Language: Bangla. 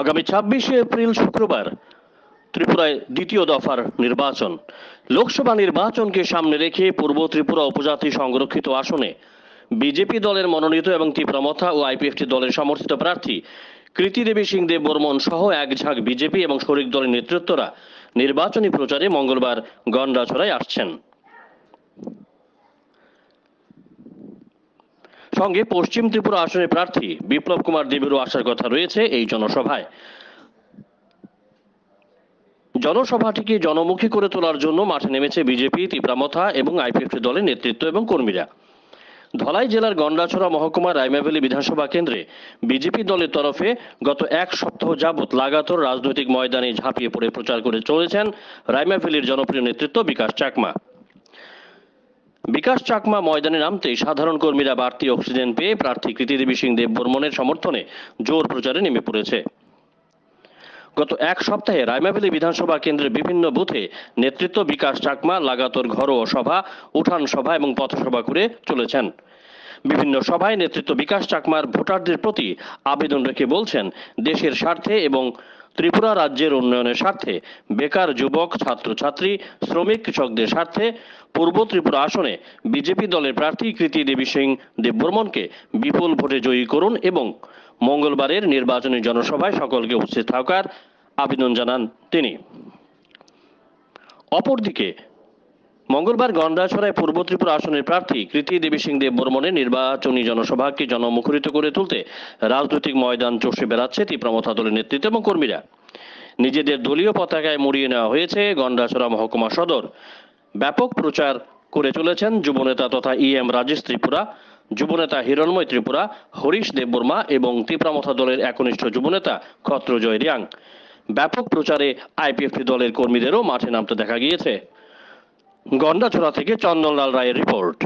আগামী 26শে এপ্রিল শুক্রবার ত্রিপুরায় দ্বিতীয় দফার নির্বাচন। লোকসভা নির্বাচনকে সামনে রেখে পূর্ব ত্রিপুরা উপজাতি সংরক্ষিত আসনে বিজেপি দলের মনোনীত এবং তীব্রমথা ও আইপিএফটি দলের সমর্থিত প্রার্থী কৃতি দেবী সিং দেব বর্মন সহ এক ঝাঁক বিজেপি এবং শরিক দলের নেতৃত্বরা নির্বাচনী প্রচারে মঙ্গলবার গন্ডাছড়ায় আসছেন। সঙ্গে পশ্চিম ত্রিপুরা আসনের প্রার্থী বিপ্লব কুমার দেবেরও আসার কথা রয়েছে এই জনসভায়। জনসভাটিকে জনমুখী করে তোলার জন্য মাঠে নেমেছে বিজেপি, তীব্রামথা এবং আইপিএফটি দলের নেতৃত্ব এবং কর্মীরা। ধলাই জেলার গন্ডাছড়া মহকুমার রাইমাভেলী বিধানসভা কেন্দ্রে বিজেপি দলের তরফে গত এক সপ্তাহ যাবৎ লাগাতার রাজনৈতিক ময়দানে ঝাঁপিয়ে পড়ে প্রচার করে চলেছেন রাইমাভেলীর জনপ্রিয় নেতৃত্ব বিকাশ চাকমা। বিকাশ চাকমা ময়দানে নামতেই সাধারণ কর্মীরা বাড়তি অক্সিজেন পেয়ে প্রার্থী কৃতি দেবী সিং দেব বর্মনের সমর্থনে জোর প্রচারে নেমে পড়েছে। গত এক সপ্তাহে রাইমাভেলী বিধানসভা কেন্দ্রের বিভিন্ন বুথে নেতৃত্ব বিকাশ চাকমা লাগাতার ঘরোয়া সভা, উঠান সভা এবং পথসভা করে চলেছেন। বিভিন্ন সভায় নেতৃত্ব বিকাশ চাকমার ভোটারদের প্রতি আবেদন রেখে বলছেন, দেশের স্বার্থে এবং ত্রিপুরা রাজ্যের উন্নয়নের স্বার্থে, বেকার যুবক, ছাত্রছাত্রী, শ্রমিক, কৃষকদের স্বার্থে পূর্ব ত্রিপুরা আসনে বিজেপি দলের প্রার্থী কৃতি দেবী সিং দেব বর্মনকে বিপুল ভোটে জয়ী করুন এবং মঙ্গলবারের নির্বাচনী জনসভায় সকলকে উপস্থিত থাকার আবেদন জানান তিনি। অপরদিকে মঙ্গলবার গন্ডাছড়ায় পূর্ব ত্রিপুরা আসনের প্রার্থী কৃতি দেবী সিং দেব বর্মনের নির্বাচনী জনসভাকে জনমুখরিত করে তুলতে রাজনৈতিক ময়দান চষে বেড়াচ্ছে তীব্রমথা দলের নেতৃত্ব এবং কর্মীরা। নিজেদের দলীয় পতাকায় মুড়িয়ে নেওয়া হয়েছে গন্ডাছড়া মহকুমা সদর। ব্যাপক প্রচার করে চলেছেন যুবনেতা তথা ইএম রাজেশ ত্রিপুরা, যুবনেতা হিরণময় ত্রিপুরা, হরিশ দেববর্মা এবং তীব্রমথা দলের একনিষ্ঠ যুবনেতা ক্ষত্রজয় রিয়াং। ব্যাপক প্রচারে আইপিএফটি দলের কর্মীদেরও মাঠে নামতে দেখা গিয়েছে। গন্ডাছড়া থেকে চন্দনলাল রায়ের রিপোর্ট।